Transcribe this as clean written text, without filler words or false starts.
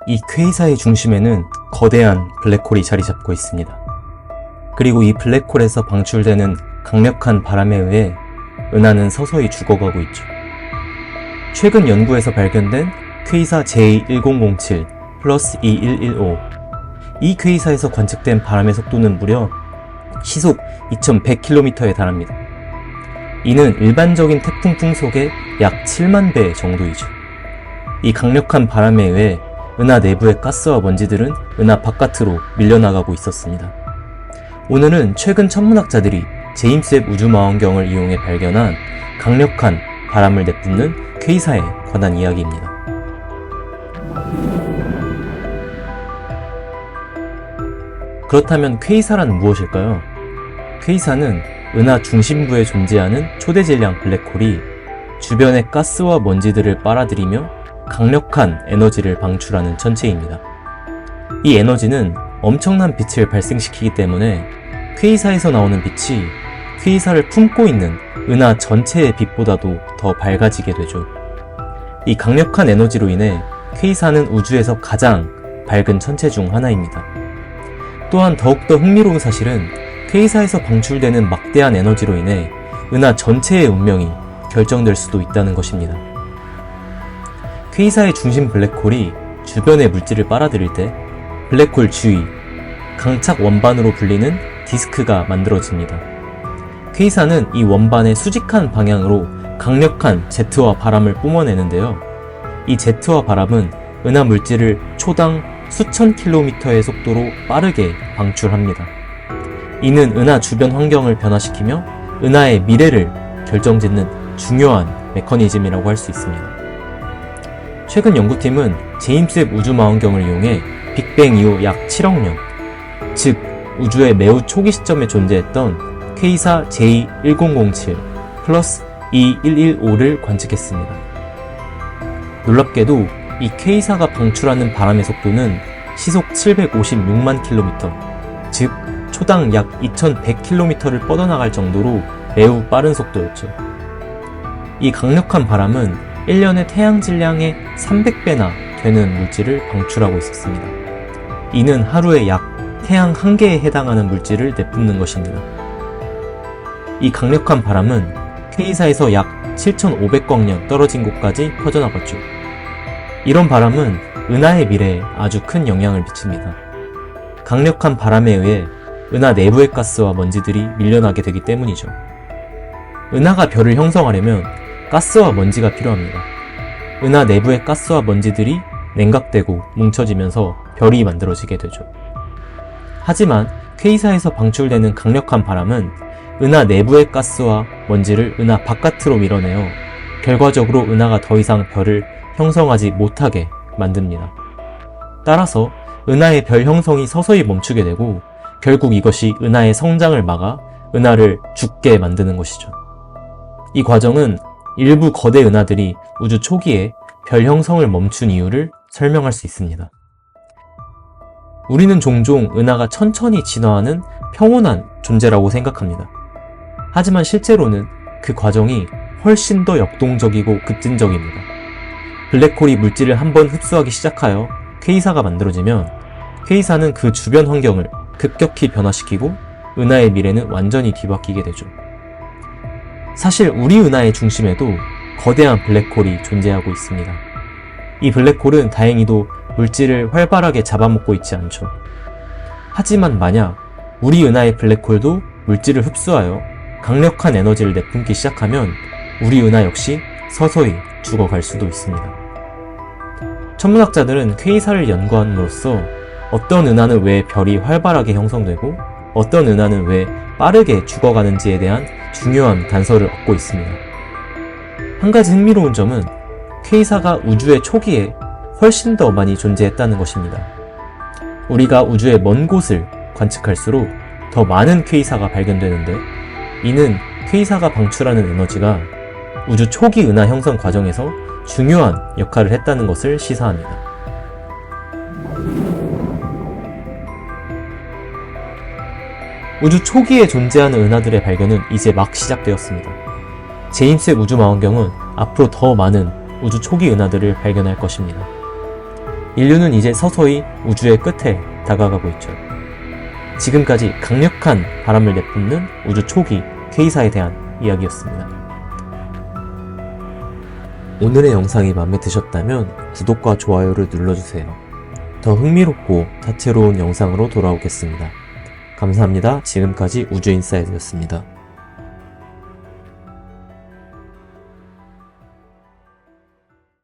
이 퀘이사의 중심에는 거대한 블랙홀이 자리 잡고 있습니다. 그리고 이 블랙홀에서 방출되는 강력한 바람에 의해 은하는 서서히 죽어가고 있죠. 최근 연구에서 발견된 퀘이사 J1007 플러스 2115, 이 퀘이사에서 관측된 바람의 속도는 무려 시속 2100km에 달합니다. 이는 일반적인 태풍 풍속의 약 7만 배 정도이죠. 이 강력한 바람에 의해 은하 내부의 가스와 먼지들은 은하 바깥으로 밀려나가고 있었습니다. 오늘은 최근 천문학자들이 제임스 웹 우주망원경을 이용해 발견한 강력한 바람을 내뿜는 퀘이사에 관한 이야기입니다. 그렇다면 퀘이사란 무엇일까요? 퀘이사는 은하 중심부에 존재하는 초대질량 블랙홀이 주변의 가스와 먼지들을 빨아들이며 강력한 에너지를 방출하는 천체입니다. 이 에너지는 엄청난 빛을 발생시키기 때문에 퀘이사에서 나오는 빛이 퀘이사를 품고 있는 은하 전체의 빛보다도 더 밝아지게 되죠. 이 강력한 에너지로 인해 퀘이사는 우주에서 가장 밝은 천체 중 하나입니다. 또한 더욱더 흥미로운 사실은 퀘이사에서 방출되는 막대한 에너지로 인해 은하 전체의 운명이 결정될 수도 있다는 것입니다. 퀘이사의 중심 블랙홀이 주변의 물질을 빨아들일 때 블랙홀 주위, 강착 원반으로 불리는 디스크가 만들어집니다. 퀘이사는 이 원반의 수직한 방향으로 강력한 제트와 바람을 뿜어내는데요. 이 제트와 바람은 은하 물질을 초당 수천 킬로미터의 속도로 빠르게 방출합니다. 이는 은하 주변 환경을 변화시키며 은하의 미래를 결정짓는 중요한 메커니즘이라고 할 수 있습니다. 최근 연구팀은 제임스 웹 우주망원경을 이용해 빅뱅 이후 약 7억 년, 즉 우주의 매우 초기 시점에 존재했던 퀘이사 J1007 플러스 2115를 관측했습니다. 놀랍게도 이 퀘이사가 방출하는 바람의 속도는 시속 756만 킬로미터, 즉 초당 약 2100km를 뻗어나갈 정도로 매우 빠른 속도였죠. 이 강력한 바람은 1년의 태양 질량의 300배나 되는 물질을 방출하고 있었습니다. 이는 하루에 약 태양 1개에 해당하는 물질을 내뿜는 것입니다. 이 강력한 바람은 퀘이사에서 약 7500광년 떨어진 곳까지 퍼져나갔죠. 이런 바람은 은하의 미래에 아주 큰 영향을 미칩니다. 강력한 바람에 의해 은하 내부의 가스와 먼지들이 밀려나게 되기 때문이죠. 은하가 별을 형성하려면 가스와 먼지가 필요합니다. 은하 내부의 가스와 먼지들이 냉각되고 뭉쳐지면서 별이 만들어지게 되죠. 하지만 퀘이사에서 방출되는 강력한 바람은 은하 내부의 가스와 먼지를 은하 바깥으로 밀어내어 결과적으로 은하가 더 이상 별을 형성하지 못하게 만듭니다. 따라서 은하의 별 형성이 서서히 멈추게 되고 결국 이것이 은하의 성장을 막아 은하를 죽게 만드는 것이죠. 이 과정은 일부 거대 은하들이 우주 초기에 별 형성을 멈춘 이유를 설명할 수 있습니다. 우리는 종종 은하가 천천히 진화하는 평온한 존재라고 생각합니다. 하지만 실제로는 그 과정이 훨씬 더 역동적이고 급진적입니다. 블랙홀이 물질을 한번 흡수하기 시작하여 퀘이사가 만들어지면 퀘이사는 그 주변 환경을 급격히 변화시키고 은하의 미래는 완전히 뒤바뀌게 되죠. 사실 우리 은하의 중심에도 거대한 블랙홀이 존재하고 있습니다. 이 블랙홀은 다행히도 물질을 활발하게 잡아먹고 있지 않죠. 하지만 만약 우리 은하의 블랙홀도 물질을 흡수하여 강력한 에너지를 내뿜기 시작하면 우리 은하 역시 서서히 죽어갈 수도 있습니다. 천문학자들은 퀘이사를 연구함으로써 어떤 은하는 왜 별이 활발하게 형성되고 어떤 은하는 왜 빠르게 죽어가는지에 대한 중요한 단서를 얻고 있습니다. 한 가지 흥미로운 점은 퀘이사가 우주의 초기에 훨씬 더 많이 존재했다는 것입니다. 우리가 우주의 먼 곳을 관측할수록 더 많은 퀘이사가 발견되는데 이는 퀘이사가 방출하는 에너지가 우주 초기 은하 형성 과정에서 중요한 역할을 했다는 것을 시사합니다. 우주 초기에 존재하는 은하들의 발견은 이제 막 시작되었습니다. 제임스 웹 우주망원경은 앞으로 더 많은 우주 초기 은하들을 발견할 것입니다. 인류는 이제 서서히 우주의 끝에 다가가고 있죠. 지금까지 강력한 바람을 내뿜는 우주 초기 K사에 대한 이야기였습니다. 오늘의 영상이 마음에 드셨다면 구독과 좋아요를 눌러주세요. 더 흥미롭고 다채로운 영상으로 돌아오겠습니다. 감사합니다. 지금까지 우주인사이드였습니다.